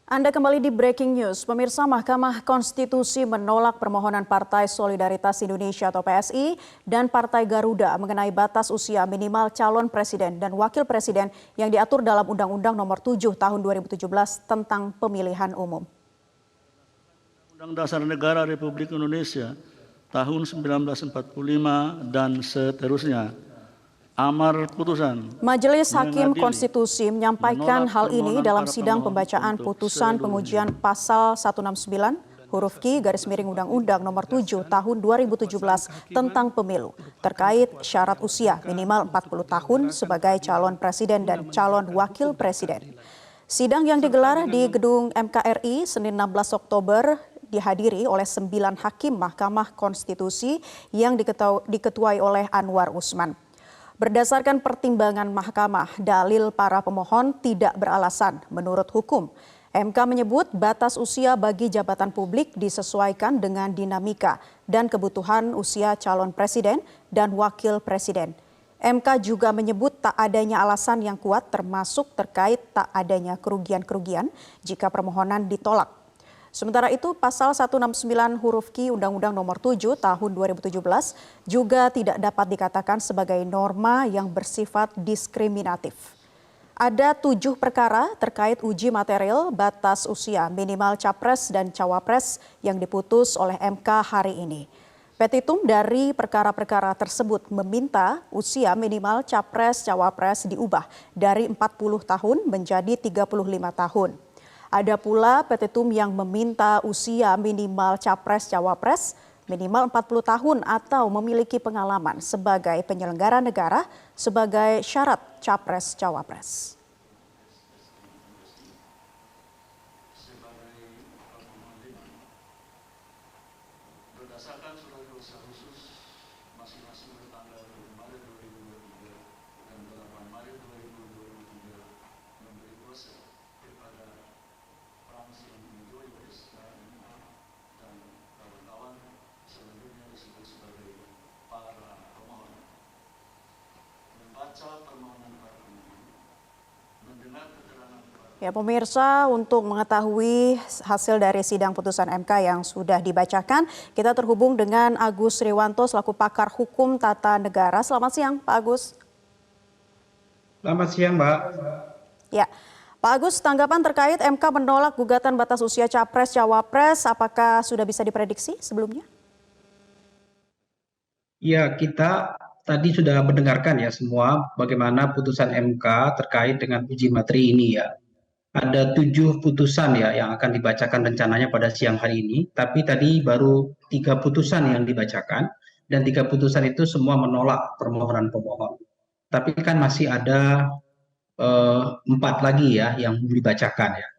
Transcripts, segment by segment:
Anda kembali di Breaking News. Pemirsa, Mahkamah Konstitusi menolak permohonan Partai Solidaritas Indonesia atau PSI dan Partai Garuda mengenai batas usia minimal calon presiden dan wakil presiden yang diatur dalam Undang-Undang Nomor 7 Tahun 2017 tentang Pemilihan Umum. Undang Dasar Negara Republik Indonesia tahun 1945 dan seterusnya. Amar putusan. Majelis Hakim Konstitusi menyampaikan hal ini dalam sidang pembacaan putusan pengujian pasal 169 huruf Q garis miring Undang-Undang Nomor 7 Tahun 2017 tentang Pemilu terkait syarat usia minimal 40 tahun sebagai calon presiden dan calon wakil presiden. Sidang yang digelar di Gedung MKRI Senin 16 Oktober dihadiri oleh 9 hakim Mahkamah Konstitusi yang diketuai oleh Anwar Usman. Berdasarkan pertimbangan mahkamah, dalil para pemohon tidak beralasan menurut hukum. MK menyebut batas usia bagi jabatan publik disesuaikan dengan dinamika dan kebutuhan usia calon presiden dan wakil presiden. MK juga menyebut tak adanya alasan yang kuat termasuk terkait tak adanya kerugian-kerugian jika permohonan ditolak. Sementara itu, pasal 169 huruf Q Undang-Undang Nomor 7 Tahun 2017 juga tidak dapat dikatakan sebagai norma yang bersifat diskriminatif. Ada 7 perkara terkait uji material batas usia minimal capres dan cawapres yang diputus oleh MK hari ini. Petitum dari perkara-perkara tersebut meminta usia minimal capres-cawapres diubah dari 40 tahun menjadi 35 tahun. Ada pula petitum yang meminta usia minimal capres-cawapres minimal 40 tahun atau memiliki pengalaman sebagai penyelenggara negara sebagai syarat capres-cawapres. Berdasarkan surat kuasa khusus masing-masing bertanggal 2 Maret 2023 dan 8 Maret 2023 memberi kuasa kepada dan kawan-kawan selanjutnya disebut sebagai para pemohon. Membaca permohonan para pemohon, mendengar keterangan para... Ya pemirsa, untuk mengetahui hasil dari sidang putusan MK yang sudah dibacakan, kita terhubung dengan Agus Riwanto selaku pakar hukum tata negara. Selamat siang, Pak Agus. Selamat siang, Mbak. Ya. Pak Agus, tanggapan terkait MK menolak gugatan batas usia capres-cawapres, apakah sudah bisa diprediksi sebelumnya? Ya, kita tadi sudah mendengarkan ya semua bagaimana putusan MK terkait dengan uji materi ini ya. Ada 7 putusan ya yang akan dibacakan rencananya pada siang hari ini, tapi tadi baru 3 putusan yang dibacakan dan 3 putusan itu semua menolak permohonan pemohon. Tapi kan masih ada 4 lagi ya yang dibacakan ya.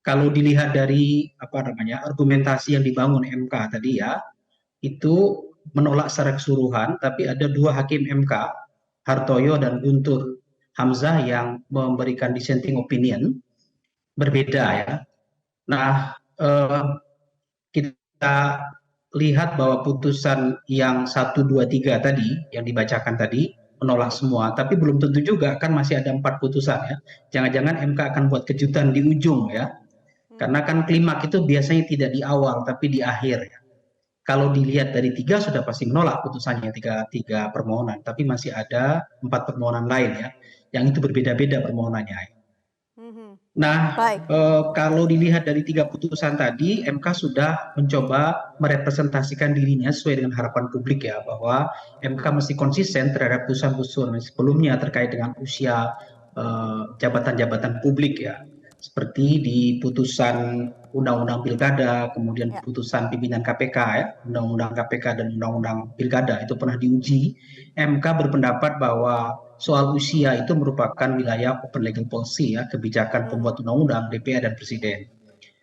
Kalau dilihat dari argumentasi yang dibangun MK tadi ya, itu menolak secara keseluruhan, tapi ada 2 hakim MK, Hartoyo dan Guntur Hamzah yang memberikan dissenting opinion berbeda ya. Nah, kita lihat bahwa putusan yang 1, 2, 3 tadi yang dibacakan tadi menolak semua, tapi belum tentu juga kan masih ada 4 putusan ya. Jangan-jangan MK akan buat kejutan di ujung ya. Karena kan klimak itu biasanya tidak di awal tapi di akhir ya. Kalau dilihat dari 3 sudah pasti menolak putusannya 3 permohonan, tapi masih ada 4 permohonan lain ya, yang itu berbeda-beda permohonannya. Nah, kalau dilihat dari 3 putusan tadi, MK sudah mencoba merepresentasikan dirinya sesuai dengan harapan publik ya, bahwa MK mesti konsisten terhadap putusan-putusan sebelumnya terkait dengan usia jabatan-jabatan publik ya. Seperti di putusan Undang-Undang Pilkada, kemudian putusan pimpinan KPK ya, Undang-Undang KPK dan Undang-Undang Pilkada itu pernah diuji. MK berpendapat bahwa soal usia itu merupakan wilayah open legal policy ya, kebijakan pembuat undang-undang, DPR dan Presiden.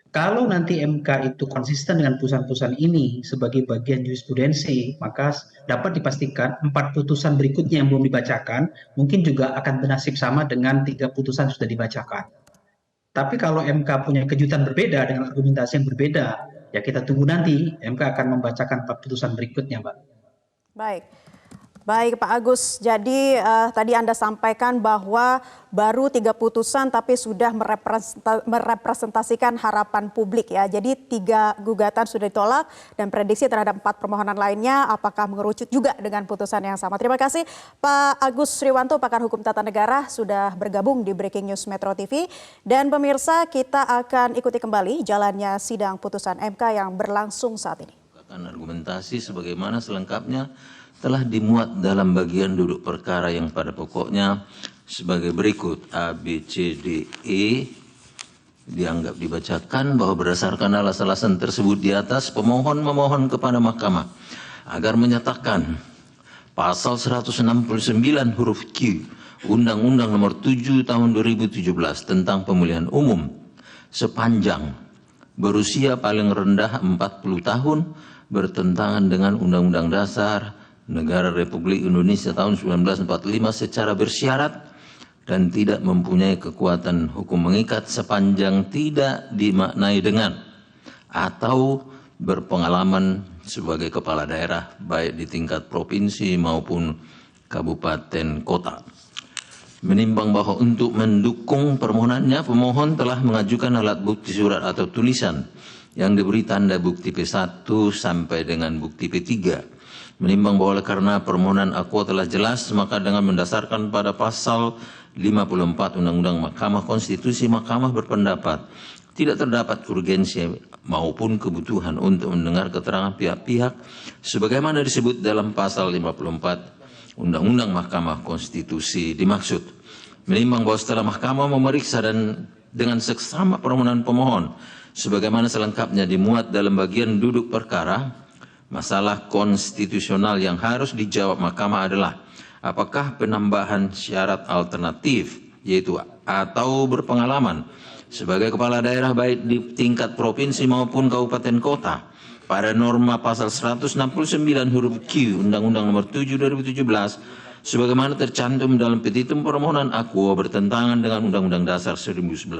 Kalau nanti MK itu konsisten dengan putusan-putusan ini sebagai bagian jurisprudensi, maka dapat dipastikan 4 putusan berikutnya yang belum dibacakan mungkin juga akan bernasib sama dengan 3 putusan sudah dibacakan. Tapi kalau MK punya kejutan berbeda dengan argumentasi yang berbeda, ya kita tunggu nanti MK akan membacakan 4 putusan berikutnya, Mbak. Baik. Baik Pak Agus, jadi tadi Anda sampaikan bahwa baru 3 putusan tapi sudah merepresentasikan harapan publik ya. Jadi 3 gugatan sudah ditolak dan prediksi terhadap 4 permohonan lainnya apakah mengerucut juga dengan putusan yang sama. Terima kasih Pak Agus Riwanto, pakar hukum tata negara sudah bergabung di Breaking News Metro TV. Dan pemirsa, kita akan ikuti kembali jalannya sidang putusan MK yang berlangsung saat ini. Argumentasi sebagaimana selengkapnya telah dimuat dalam bagian duduk perkara yang pada pokoknya sebagai berikut. A, B, C, D, E dianggap dibacakan bahwa berdasarkan alasan-alasan tersebut di atas, pemohon memohon kepada mahkamah agar menyatakan pasal 169 huruf Q Undang-Undang Nomor 7 Tahun 2017 tentang Pemilihan Umum sepanjang berusia paling rendah 40 tahun bertentangan dengan Undang-Undang Dasar Negara Republik Indonesia tahun 1945 secara bersyarat dan tidak mempunyai kekuatan hukum mengikat sepanjang tidak dimaknai dengan atau berpengalaman sebagai kepala daerah baik di tingkat provinsi maupun kabupaten kota. Menimbang bahwa untuk mendukung permohonannya, pemohon telah mengajukan alat bukti surat atau tulisan yang diberi tanda bukti P1 sampai dengan bukti P3. Menimbang bahwa oleh karena permohonan aquo telah jelas, maka dengan mendasarkan pada pasal 54 Undang-Undang Mahkamah Konstitusi, Mahkamah berpendapat tidak terdapat urgensi maupun kebutuhan untuk mendengar keterangan pihak-pihak sebagaimana disebut dalam pasal 54 Undang-Undang Mahkamah Konstitusi dimaksud. Menimbang bahwa setelah mahkamah memeriksa dan dengan seksama permohonan pemohon sebagaimana selengkapnya dimuat dalam bagian duduk perkara, masalah konstitusional yang harus dijawab mahkamah adalah apakah penambahan syarat alternatif yaitu atau berpengalaman sebagai kepala daerah baik di tingkat provinsi maupun kabupaten kota pada norma pasal 169 huruf Q Undang-Undang Nomor 7 2017 sebagaimana tercantum dalam petitum permohonan aquo bertentangan dengan Undang-Undang Dasar 1945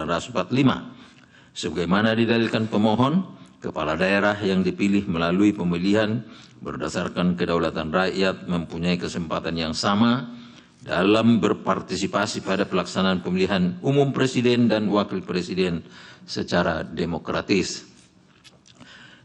sebagaimana didalilkan pemohon. Kepala daerah yang dipilih melalui pemilihan berdasarkan kedaulatan rakyat mempunyai kesempatan yang sama dalam berpartisipasi pada pelaksanaan pemilihan umum presiden dan wakil presiden secara demokratis.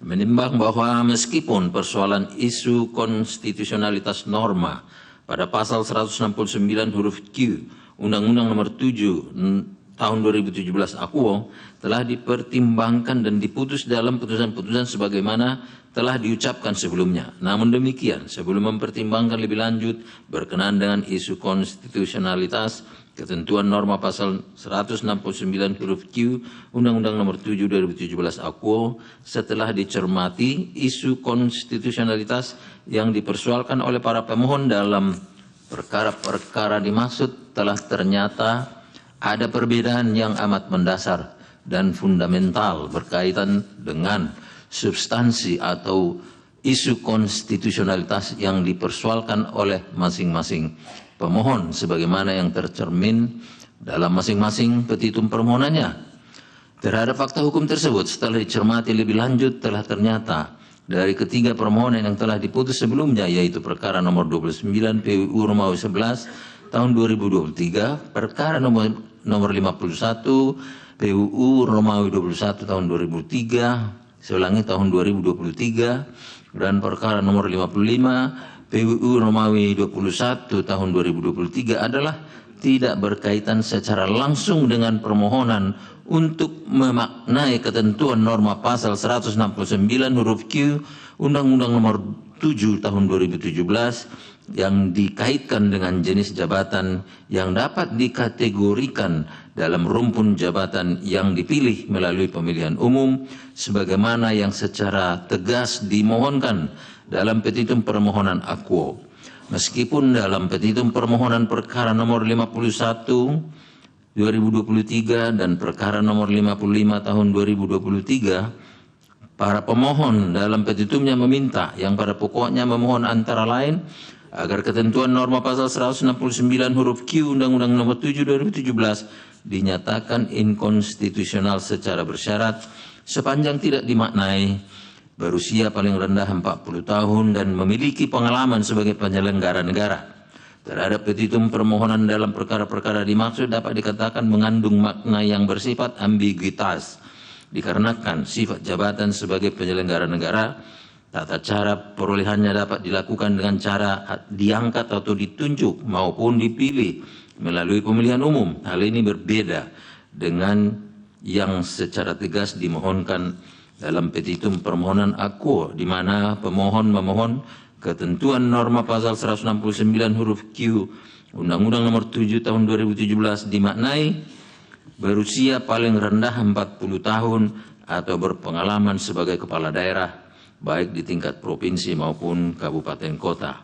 Menimbang bahwa meskipun persoalan isu konstitusionalitas norma pada pasal 169 huruf Q Undang-Undang Nomor 7 Tahun 2017 aquo telah dipertimbangkan dan diputus dalam putusan-putusan sebagaimana telah diucapkan sebelumnya. Namun demikian, sebelum mempertimbangkan lebih lanjut berkenaan dengan isu konstitusionalitas ketentuan norma pasal 169 huruf Q Undang-Undang Nomor 7 2017 aquo setelah dicermati isu konstitusionalitas yang dipersoalkan oleh para pemohon dalam perkara-perkara dimaksud telah ternyata ada perbedaan yang amat mendasar dan fundamental berkaitan dengan substansi atau isu konstitusionalitas yang dipersoalkan oleh masing-masing pemohon sebagaimana yang tercermin dalam masing-masing petitum permohonannya. Terhadap fakta hukum tersebut setelah dicermati lebih lanjut telah ternyata dari ketiga permohonan yang telah diputus sebelumnya yaitu perkara nomor 29 PUU Romawi 11 tahun 2023, perkara nomor 51 PUU Romawi 21 tahun 2003, seulangi tahun 2023, dan perkara nomor 55 PUU Romawi 21 tahun 2023 adalah tidak berkaitan secara langsung dengan permohonan untuk memaknai ketentuan norma pasal 169 huruf Q Undang-Undang Nomor 7 tahun 2017 yang dikaitkan dengan jenis jabatan yang dapat dikategorikan dalam rumpun jabatan yang dipilih melalui pemilihan umum sebagaimana yang secara tegas dimohonkan dalam petitum permohonan aquo. Meskipun dalam petitum permohonan perkara nomor 51 2023 dan perkara nomor 55 tahun 2023 para pemohon dalam petitumnya meminta yang pada pokoknya memohon antara lain agar ketentuan norma pasal 169 huruf Q Undang-Undang Nomor 7 2017 dinyatakan inkonstitusional secara bersyarat sepanjang tidak dimaknai berusia paling rendah 40 tahun dan memiliki pengalaman sebagai penyelenggara negara. Terhadap petitum permohonan dalam perkara-perkara dimaksud dapat dikatakan mengandung makna yang bersifat ambiguitas, dikarenakan sifat jabatan sebagai penyelenggara negara, tata cara perolehannya dapat dilakukan dengan cara diangkat atau ditunjuk maupun dipilih melalui pemilihan umum. Hal ini berbeda dengan yang secara tegas dimohonkan dalam petitum permohonan akuo, di mana pemohon memohon ketentuan norma pasal 169 huruf Q Undang-Undang Nomor 7 Tahun 2017 dimaknai berusia paling rendah 40 tahun atau berpengalaman sebagai kepala daerah baik di tingkat provinsi maupun kabupaten kota.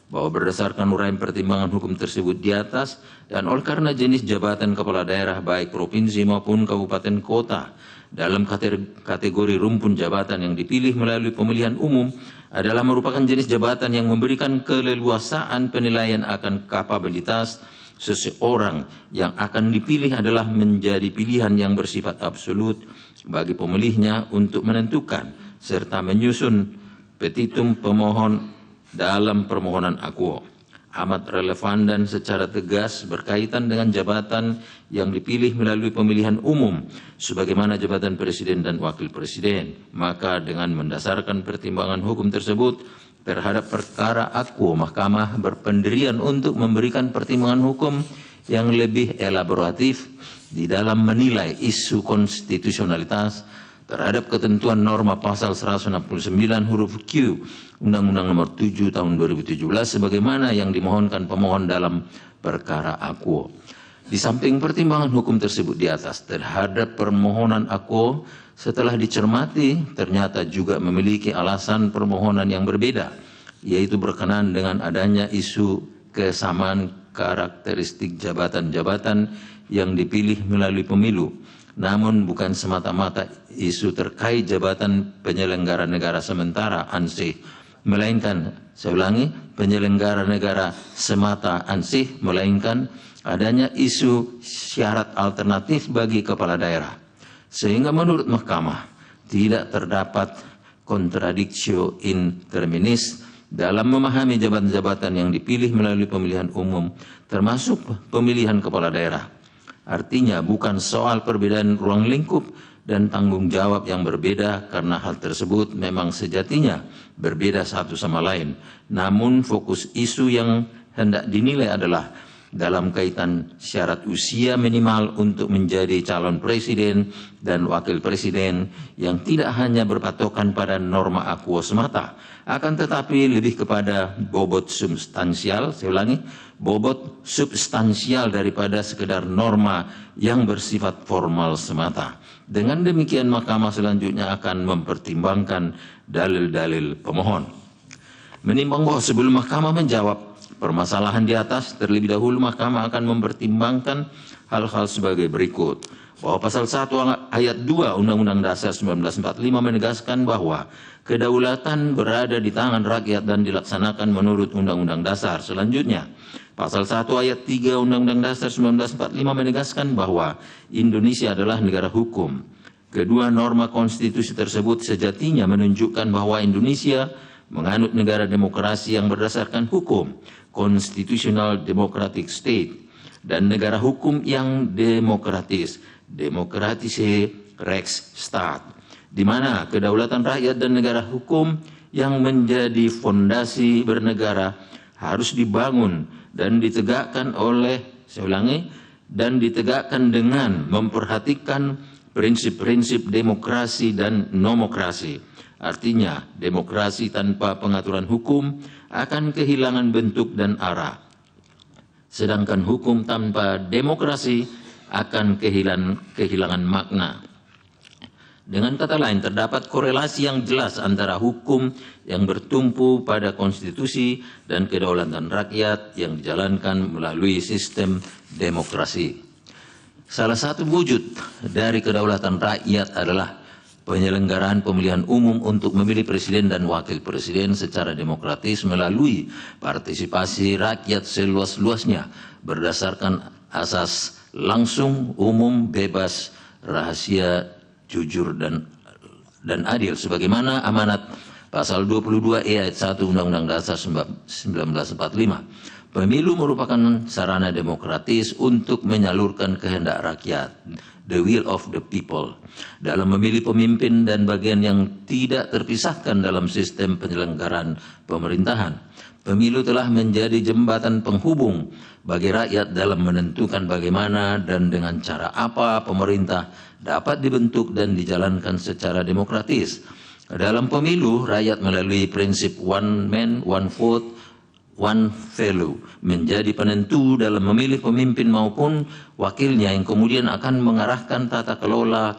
Bahwa berdasarkan uraian pertimbangan hukum tersebut di atas dan oleh karena jenis jabatan kepala daerah baik provinsi maupun kabupaten kota dalam kategori rumpun jabatan yang dipilih melalui pemilihan umum adalah merupakan jenis jabatan yang memberikan keleluasaan penilaian akan kapabilitas seseorang yang akan dipilih adalah menjadi pilihan yang bersifat absolut bagi pemilihnya untuk menentukan serta menyusun petitum pemohon dalam permohonan akuo. Amat relevan dan secara tegas berkaitan dengan jabatan yang dipilih melalui pemilihan umum sebagaimana jabatan presiden dan wakil presiden. Maka dengan mendasarkan pertimbangan hukum tersebut terhadap perkara akuo, Mahkamah berpendirian untuk memberikan pertimbangan hukum yang lebih elaboratif di dalam menilai isu konstitusionalitas terhadap ketentuan norma pasal 169 huruf Q Undang-Undang Nomor 7 Tahun 2017 sebagaimana yang dimohonkan pemohon dalam perkara akuo. Di samping pertimbangan hukum tersebut di atas terhadap permohonan akuo setelah dicermati ternyata juga memiliki alasan permohonan yang berbeda, yaitu berkenaan dengan adanya isu kesamaan karakteristik jabatan-jabatan yang dipilih melalui pemilu. Namun bukan semata-mata isu terkait jabatan penyelenggara negara sementara ansih, melainkan, saya ulangi, penyelenggara negara semata ansih, melainkan adanya isu syarat alternatif bagi kepala daerah. Sehingga menurut Mahkamah tidak terdapat contradictio in terminis dalam memahami jabatan-jabatan yang dipilih melalui pemilihan umum termasuk pemilihan kepala daerah. Artinya bukan soal perbedaan ruang lingkup dan tanggung jawab yang berbeda karena hal tersebut memang sejatinya berbeda satu sama lain. Namun fokus isu yang hendak dinilai adalah dalam kaitan syarat usia minimal untuk menjadi calon presiden dan wakil presiden yang tidak hanya berpatokan pada norma akuo semata, akan tetapi lebih kepada bobot substansial, saya ulangi, bobot substansial daripada sekedar norma yang bersifat formal semata. Dengan demikian Mahkamah selanjutnya akan mempertimbangkan dalil-dalil pemohon. Menimbang bahwa sebelum Mahkamah menjawab permasalahan di atas, terlebih dahulu Mahkamah akan mempertimbangkan hal-hal sebagai berikut. Bahwa pasal 1 ayat 2 Undang-Undang Dasar 1945 menegaskan bahwa kedaulatan berada di tangan rakyat dan dilaksanakan menurut Undang-Undang Dasar. Selanjutnya, pasal 1 ayat 3 Undang-Undang Dasar 1945 menegaskan bahwa Indonesia adalah negara hukum. Kedua norma konstitusi tersebut sejatinya menunjukkan bahwa Indonesia menganut negara demokrasi yang berdasarkan hukum, constitutional democratic state, dan negara hukum yang demokratis, demokratische Rechtsstaat, di mana kedaulatan rakyat dan negara hukum yang menjadi fondasi bernegara harus dibangun dan ditegakkan oleh, saya ulangi, dan ditegakkan dengan memperhatikan prinsip-prinsip demokrasi dan nomokrasi. Artinya, demokrasi tanpa pengaturan hukum akan kehilangan bentuk dan arah. Sedangkan hukum tanpa demokrasi akan kehilangan makna. Dengan kata lain, terdapat korelasi yang jelas antara hukum yang bertumpu pada konstitusi dan kedaulatan rakyat yang dijalankan melalui sistem demokrasi. Salah satu wujud dari kedaulatan rakyat adalah penyelenggaraan pemilihan umum untuk memilih presiden dan wakil presiden secara demokratis melalui partisipasi rakyat seluas-luasnya berdasarkan asas langsung, umum, bebas, rahasia, jujur, dan dan adil sebagaimana amanat pasal 22 ayat 1 Undang-Undang Dasar 1945. Pemilu merupakan sarana demokratis untuk menyalurkan kehendak rakyat, the will of the people, dalam memilih pemimpin dan bagian yang tidak terpisahkan dalam sistem penyelenggaraan pemerintahan. Pemilu telah menjadi jembatan penghubung bagi rakyat dalam menentukan bagaimana dan dengan cara apa pemerintah dapat dibentuk dan dijalankan secara demokratis. Dalam pemilu, rakyat melalui prinsip one man, one vote, one value menjadi penentu dalam memilih pemimpin maupun wakilnya yang kemudian akan mengarahkan tata kelola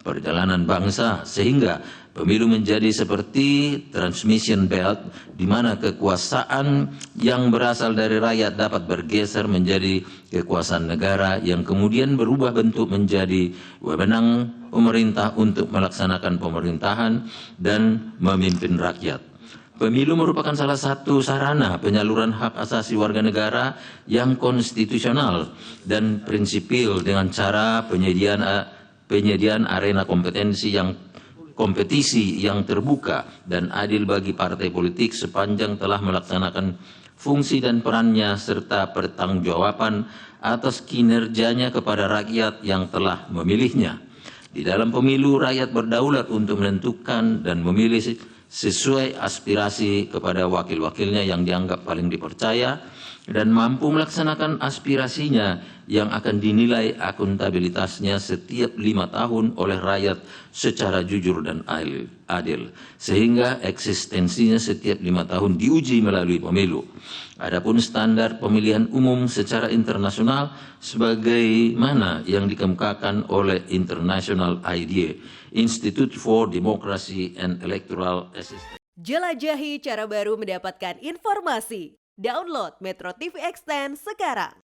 perjalanan bangsa, sehingga pemilu menjadi seperti transmission belt di mana kekuasaan yang berasal dari rakyat dapat bergeser menjadi kekuasaan negara yang kemudian berubah bentuk menjadi wewenang pemerintah untuk melaksanakan pemerintahan dan memimpin rakyat. Pemilu merupakan salah satu sarana penyaluran hak asasi warga negara yang konstitusional dan prinsipil dengan cara penyediaan arena kompetisi yang terbuka dan adil bagi partai politik sepanjang telah melaksanakan fungsi dan perannya serta pertanggungjawaban atas kinerjanya kepada rakyat yang telah memilihnya. Di dalam pemilu, rakyat berdaulat untuk menentukan dan memilih sesuai aspirasi kepada wakil-wakilnya yang dianggap paling dipercaya dan mampu melaksanakan aspirasinya yang akan dinilai akuntabilitasnya setiap 5 tahun oleh rakyat secara jujur dan adil, sehingga eksistensinya setiap 5 tahun diuji melalui pemilu. Adapun standar pemilihan umum secara internasional sebagaimana yang dikemukakan oleh International IDEA, Institute for Democracy and Electoral Assistance. Jelajahi cara baru mendapatkan informasi. Download Metro TV Extend sekarang.